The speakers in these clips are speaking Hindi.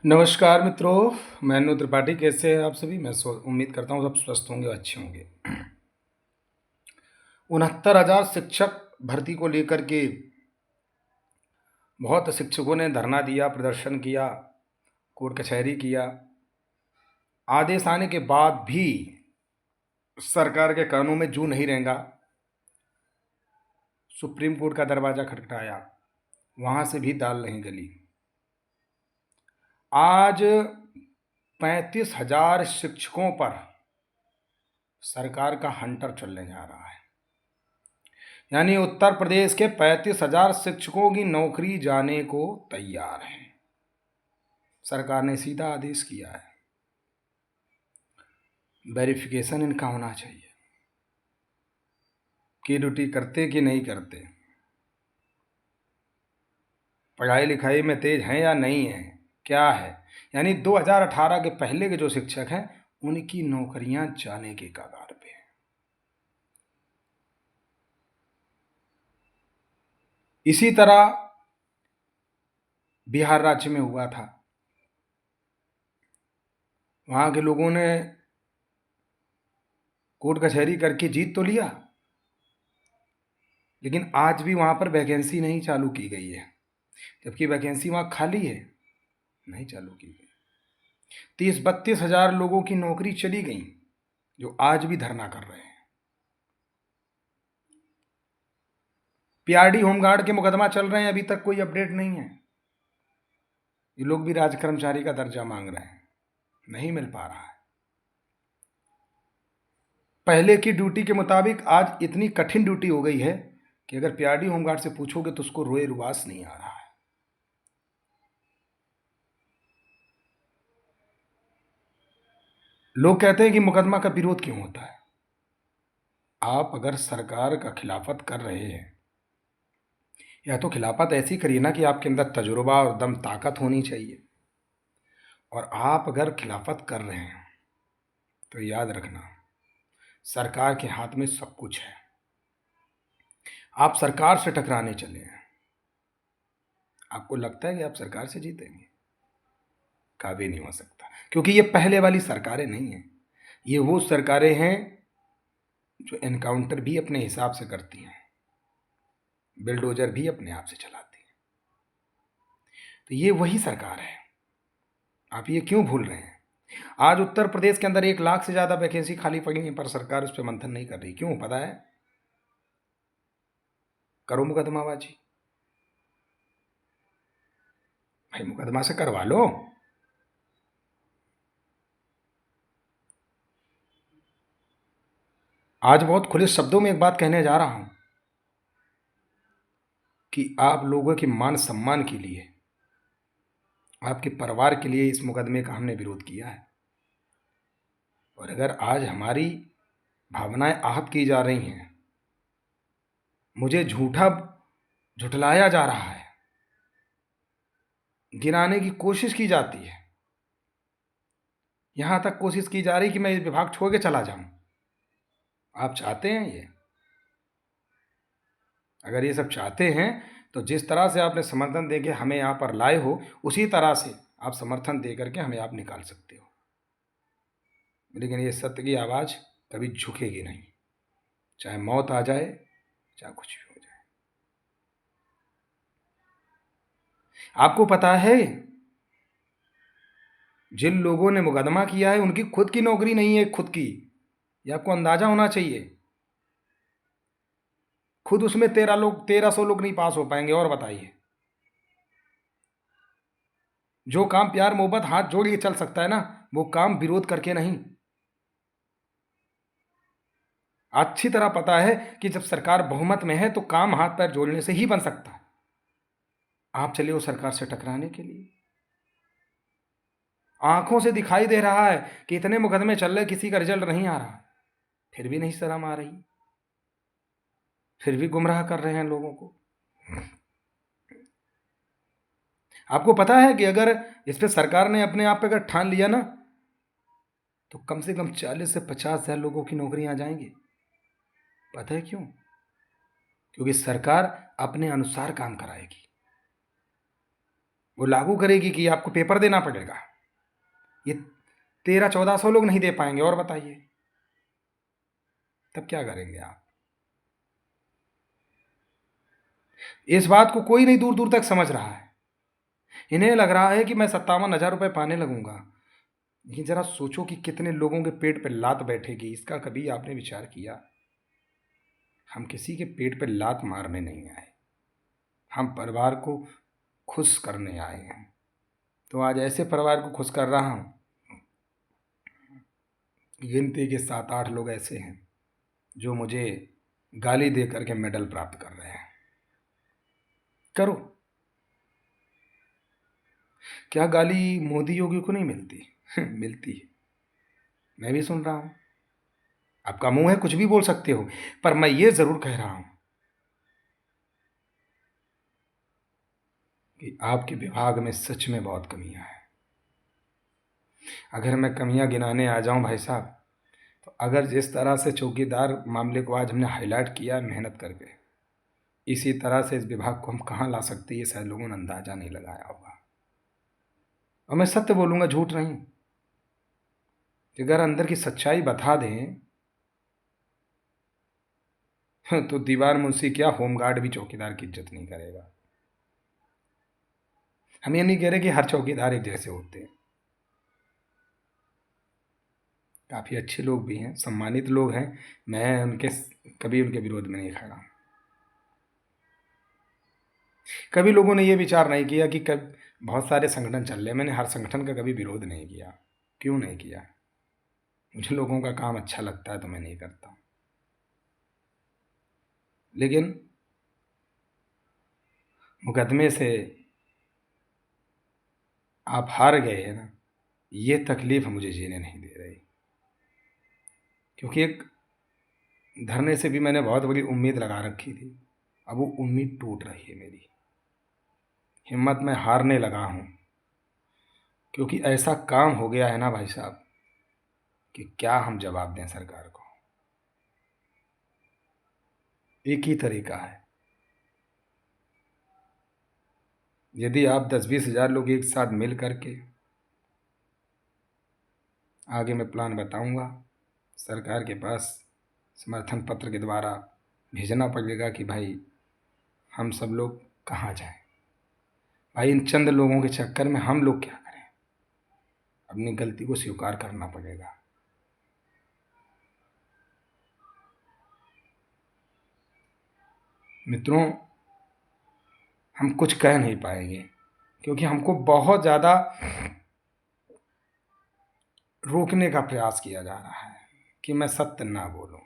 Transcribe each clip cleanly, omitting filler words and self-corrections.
नमस्कार मित्रों, मैं अनु त्रिपाठी। कैसे हैं आप सभी? मैं उम्मीद करता हूँ सब स्वस्थ होंगे, अच्छे होंगे। 69,000 शिक्षक भर्ती को लेकर के बहुत शिक्षकों ने धरना दिया, प्रदर्शन किया, कोर्ट कचहरी किया। आदेश आने के बाद भी सरकार के कानों में जू नहीं रेंगा। सुप्रीम कोर्ट का दरवाज़ा खटखटाया, वहाँ से भी दाल नहीं गली। आज 35,000 शिक्षकों पर सरकार का हंटर चलने जा रहा है। यानी उत्तर प्रदेश के 35,000 शिक्षकों की नौकरी जाने को तैयार है। सरकार ने सीधा आदेश किया है, वेरिफिकेशन इनका होना चाहिए कि ड्यूटी करते कि नहीं करते, पढ़ाई लिखाई में तेज हैं या नहीं है, क्या है। यानी 2018 के पहले के जो शिक्षक हैं उनकी नौकरियां जाने के कगार पे हैं। इसी तरह बिहार राज्य में हुआ था। वहां के लोगों ने कोर्ट कचहरी करके जीत तो लिया, लेकिन आज भी वहां पर वैकेंसी नहीं चालू की गई है, जबकि वैकेंसी वहां खाली है, नहीं चालू की गई। 30-32 हजार लोगों की नौकरी चली गई जो आज भी धरना कर रहे हैं। पीआरडी होमगार्ड के मुकदमा चल रहे हैं, अभी तक कोई अपडेट नहीं है। ये लोग भी राज्य कर्मचारी का दर्जा मांग रहे हैं, नहीं मिल पा रहा है। पहले की ड्यूटी के मुताबिक आज इतनी कठिन ड्यूटी हो गई है कि अगर पीआरडी होमगार्ड से पूछोगे तो उसको रोए रुबास नहीं आ रहा है। लोग कहते हैं कि मुकदमा का विरोध क्यों होता है। आप अगर सरकार का खिलाफत कर रहे हैं, या तो खिलाफत ऐसी करिए ना कि आपके अंदर तजुर्बा और दम ताकत होनी चाहिए। और आप अगर खिलाफत कर रहे हैं तो याद रखना, सरकार के हाथ में सब कुछ है। आप सरकार से टकराने चले हैं, आपको लगता है कि आप सरकार से जीतेंगे? कभी नहीं हो सकता, क्योंकि ये पहले वाली सरकारें नहीं हैं। ये वो सरकारें हैं जो एनकाउंटर भी अपने हिसाब से करती हैं, बिल्डोजर भी अपने आप से चलाती हैं। तो ये वही सरकार है। आप ये क्यों भूल रहे हैं? आज उत्तर प्रदेश के अंदर 1 लाख से ज़्यादा वैकेंसी खाली पड़ी है, पर सरकार उस पर मंथन नहीं कर रही। क्यों पता है? करो मुकदमाबाजी। भाई मुकदमा से करवा लो। आज बहुत खुले शब्दों में एक बात कहने जा रहा हूं कि आप लोगों के मान सम्मान के लिए, आपके परिवार के लिए इस मुकदमे का हमने विरोध किया है। और अगर आज हमारी भावनाएं आहत की जा रही हैं, मुझे झुठलाया जा रहा है, गिराने की कोशिश की जाती है, यहां तक कोशिश की जा रही कि मैं इस विभाग छोड़ के चला जाऊं। आप चाहते हैं ये? अगर ये सब चाहते हैं तो जिस तरह से आपने समर्थन देके हमें यहाँ पर लाए हो, उसी तरह से आप समर्थन दे करके हमें आप निकाल सकते हो। लेकिन ये सत्य की आवाज़ कभी झुकेगी नहीं, चाहे मौत आ जाए, चाहे कुछ भी हो जाए। आपको पता है, जिन लोगों ने मुकदमा किया है उनकी खुद की नौकरी नहीं है, खुद की। ये आपको अंदाजा होना चाहिए। खुद उसमें 1300 लोग नहीं पास हो पाएंगे। और बताइए, जो काम प्यार मोहब्बत हाथ जोड़ के चल सकता है ना, वो काम विरोध करके नहीं। अच्छी तरह पता है कि जब सरकार बहुमत में है तो काम हाथ पैर जोड़ने से ही बन सकता है। आप चले हो सरकार से टकराने के लिए। आंखों से दिखाई दे रहा है कि इतने मुकदमे चल रहे, किसी का रिजल्ट नहीं आ रहा, फिर भी नहीं शर्म आ रही, फिर भी गुमराह कर रहे हैं लोगों को। आपको पता है कि अगर इस पे सरकार ने अपने आप पे अगर ठान लिया ना, तो कम से कम 40 से 50 हजार लोगों की नौकरियां आ जाएंगी। पता है क्यों? क्योंकि सरकार अपने अनुसार काम कराएगी। वो लागू करेगी कि आपको पेपर देना पड़ेगा। ये 1300-1400 लोग नहीं दे पाएंगे, और बताइए तब क्या करेंगे आप? इस बात को कोई नहीं दूर दूर तक समझ रहा है। इन्हें लग रहा है कि मैं 57,000 रुपये पाने लगूंगा। लेकिन जरा सोचो कि कितने लोगों के पेट पे लात बैठेगी। इसका कभी आपने विचार किया? हम किसी के पेट पे लात मारने नहीं आए, हम परिवार को खुश करने आए हैं। तो आज ऐसे परिवार को खुश कर रहा हूँ, गिनती के 7-8 लोग ऐसे हैं जो मुझे गाली दे करके मेडल प्राप्त कर रहे हैं। करो। क्या गाली मोदी योगी को नहीं मिलती? मिलती है। मैं भी सुन रहा हूं। आपका मुंह है, कुछ भी बोल सकते हो, पर मैं ये जरूर कह रहा हूं कि आपके विभाग में सच में बहुत कमियां हैं। अगर मैं कमियां गिनाने आ जाऊं भाई साहब, तो अगर जिस तरह से चौकीदार मामले को आज हमने हाईलाइट किया है मेहनत करके, इसी तरह से इस विभाग को हम कहाँ ला सकते हैं, ये शायद लोगों ने अंदाजा नहीं लगाया होगा। और मैं सत्य बोलूंगा, झूठ नहीं। कि अगर अंदर की सच्चाई बता दें तो दीवार मुंशी क्या, होमगार्ड भी चौकीदार की इज्जत नहीं करेगा। हम ये नहीं कह रहे कि हर चौकीदार एक जैसे होते हैं। काफ़ी अच्छे लोग भी हैं, सम्मानित लोग हैं। मैं कभी उनके विरोध में नहीं खड़ा। कभी लोगों ने ये विचार नहीं किया कि कब बहुत सारे संगठन चल रहे हैं, मैंने हर संगठन का कभी विरोध नहीं किया। क्यों नहीं किया? मुझे लोगों का काम अच्छा लगता है तो मैं नहीं करता। लेकिन मुकदमे से आप हार गए हैं ना, ये तकलीफ मुझे जीने नहीं दे रही। क्योंकि एक धरने से भी मैंने बहुत बड़ी उम्मीद लगा रखी थी, अब वो उम्मीद टूट रही है मेरी। हिम्मत में हारने लगा हूँ, क्योंकि ऐसा काम हो गया है ना भाई साहब कि क्या हम जवाब दें सरकार को। एक ही तरीका है, यदि आप 10-20 हज़ार लोग एक साथ मिल करके, आगे मैं प्लान बताऊंगा, सरकार के पास समर्थन पत्र के द्वारा भेजना पड़ेगा कि भाई हम सब लोग कहाँ जाएं। भाई इन चंद लोगों के चक्कर में हम लोग क्या करें? अपनी गलती को स्वीकार करना पड़ेगा। मित्रों, हम कुछ कह नहीं पाएंगे, क्योंकि हमको बहुत ज़्यादा रोकने का प्रयास किया जा रहा है कि मैं सत्य ना बोलूं।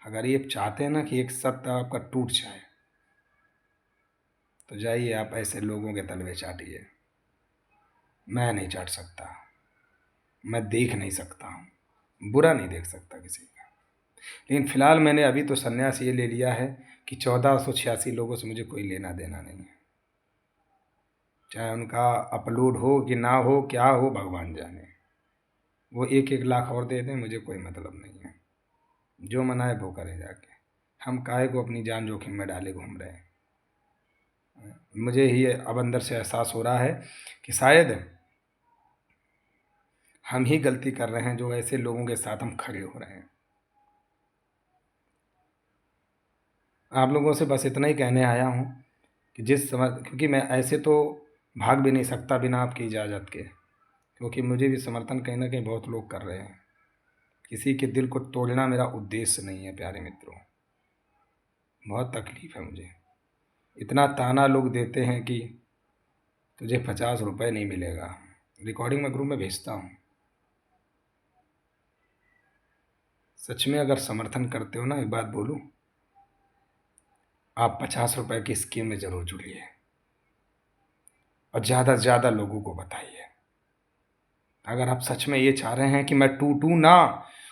अगर ये चाहते हैं ना कि एक सत्य आपका टूट जाए, तो जाइए आप ऐसे लोगों के तलवे चाटिए। मैं नहीं चाट सकता, मैं देख नहीं सकता हूँ, बुरा नहीं देख सकता किसी का। लेकिन फिलहाल मैंने अभी तो संन्यास ये ले लिया है कि 1486 लोगों से मुझे कोई लेना देना नहीं है। चाहे उनका अपलोड हो कि ना हो, क्या हो भगवान जाने। वो 1-1 लाख और दे दें, मुझे कोई मतलब नहीं है। जो मनाए वो करें जाके। हम काहे को अपनी जान जोखिम में डाले घूम रहे हैं। मुझे ही अब अंदर से एहसास हो रहा है कि शायद हम ही गलती कर रहे हैं जो ऐसे लोगों के साथ हम खड़े हो रहे हैं। आप लोगों से बस इतना ही कहने आया हूँ कि जिस समय, क्योंकि मैं ऐसे तो भाग भी नहीं सकता बिना आपकी इजाज़त के, क्योंकि मुझे भी समर्थन कहीं ना कहीं बहुत लोग कर रहे हैं। किसी के दिल को तोड़ना मेरा उद्देश्य नहीं है प्यारे मित्रों। बहुत तकलीफ़ है मुझे। इतना ताना लोग देते हैं कि तुझे 50 रुपये नहीं मिलेगा। रिकॉर्डिंग मैं ग्रुप में भेजता हूँ। सच में अगर समर्थन करते हो ना, एक बात बोलूँ, आप 50 रुपये की स्कीम में ज़रूर जुड़िए और ज़्यादा से ज़्यादा लोगों को बताइए। अगर आप सच में ये चाह रहे हैं कि मैं टूटूं ना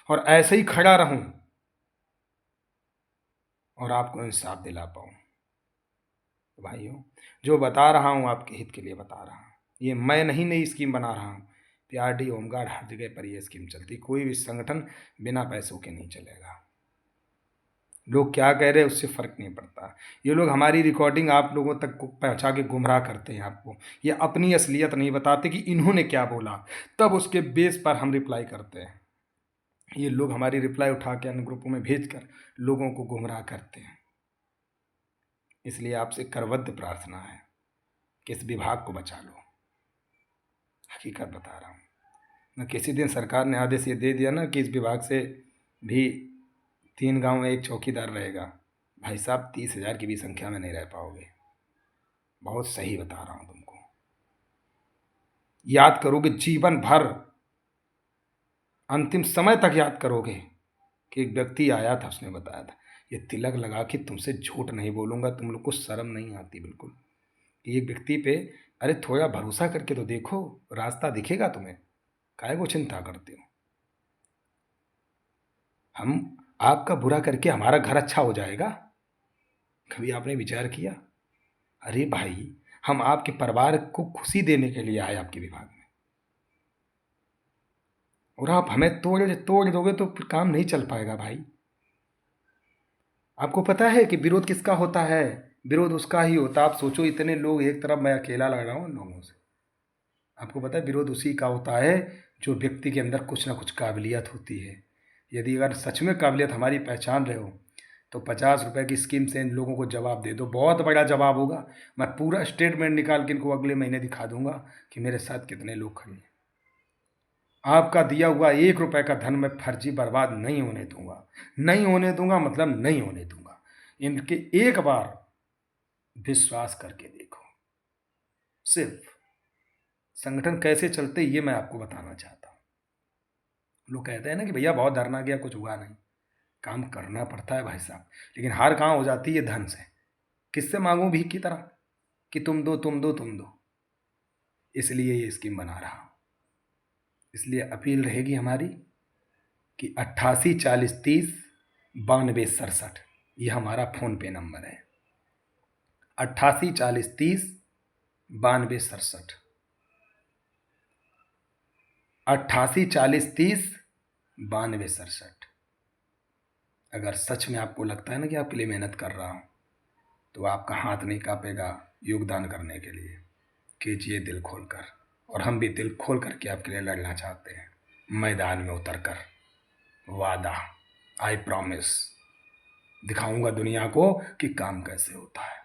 और ऐसे ही खड़ा रहूं और आपको इंसाफ दिला पाऊं, तो भाइयों, जो बता रहा हूं आपके हित के लिए बता रहा हूं। ये मैं नहीं नई स्कीम बना रहा हूं। पीआरडी, होमगार्ड, हर जगह पर ये स्कीम चलती। कोई भी संगठन बिना पैसों के नहीं चलेगा। लोग क्या कह रहे हैं उससे फ़र्क नहीं पड़ता। ये लोग हमारी रिकॉर्डिंग आप लोगों तक पहुंचा के गुमराह करते हैं आपको। ये अपनी असलियत नहीं बताते कि इन्होंने क्या बोला, तब उसके बेस पर हम रिप्लाई करते हैं। ये लोग हमारी रिप्लाई उठा के अन्य ग्रुपों में भेज कर लोगों को गुमराह करते हैं। इसलिए आपसे करबद्ध प्रार्थना है कि इस विभाग को बचा लो। हकीकत बता रहा हूँ। न किसी दिन सरकार ने आदेश ये दे दिया ना कि इस विभाग से भी 3 गांव में एक चौकीदार रहेगा, भाई साहब 30,000 की भी संख्या में नहीं रह पाओगे। बहुत सही बता रहा हूँ तुमको। याद करोगे जीवन भर, अंतिम समय तक याद करोगे कि एक व्यक्ति आया था, उसने बताया था, ये तिलक लगा के तुमसे झूठ नहीं बोलूँगा, तुम लोग को शर्म नहीं आती बिल्कुल। एक व्यक्ति पे अरे थोड़ा भरोसा करके तो देखो, रास्ता दिखेगा तुम्हें, काहे को चिंता करते हो। हम आपका बुरा करके हमारा घर अच्छा हो जाएगा, कभी आपने विचार किया? अरे भाई, हम आपके परिवार को खुशी देने के लिए आए आपके विभाग में, और आप हमें तोड़ तोड़ दोगे तो फिर काम नहीं चल पाएगा भाई। आपको पता है कि विरोध किसका होता है? विरोध उसका ही होता है। आप सोचो, इतने लोग एक तरफ, मैं अकेला लड़ रहा हूँ इन लोगों से। आपको पता है विरोध उसी का होता है जो व्यक्ति के अंदर कुछ ना कुछ काबिलियत होती है। यदि अगर सच में काबिलियत हमारी पहचान रहे हो तो 50 रुपए की स्कीम से इन लोगों को जवाब दे दो, बहुत बड़ा जवाब होगा। मैं पूरा स्टेटमेंट निकाल के इनको अगले महीने दिखा दूंगा कि मेरे साथ कितने लोग खड़े हैं। आपका दिया हुआ 1 रुपए का धन मैं फर्जी बर्बाद नहीं होने दूंगा। नहीं होने दूंगा मतलब नहीं होने दूंगा। इनके एक बार विश्वास करके देखो। सिर्फ संगठन कैसे चलते ये मैं आपको बताना चाहता हूँ। लोग कहते हैं ना कि भैया बहुत डरना गया, कुछ हुआ नहीं। काम करना पड़ता है भाई साहब, लेकिन हार कहाँ हो जाती है? धन से। किससे मांगूं भीख की तरह कि तुम दो तुम दो तुम दो? इसलिए ये स्कीम बना रहा हूँ। इसलिए अपील रहेगी हमारी कि 88 40 30 92 67, ये हमारा फ़ोन पे नंबर है। 88 40 30 92 67, 88 40 30 92 67। अगर सच में आपको लगता है ना कि आपके लिए मेहनत कर रहा हूँ, तो आपका हाथ नहीं कांपेगा योगदान करने के लिए। कीजिए दिल खोल कर, और हम भी दिल खोल करके आपके लिए लड़ना चाहते हैं, मैदान में उतर कर। वादा, आई प्रॉमिस, दिखाऊंगा दुनिया को कि काम कैसे होता है।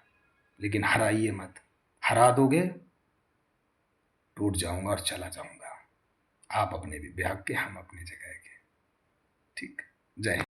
लेकिन हराइए मत, हरा दोगे टूट जाऊंगा और चला जाऊंगा। आप अपने विभाग के, हम अपनी जगह के। ठीक, जय हिंद।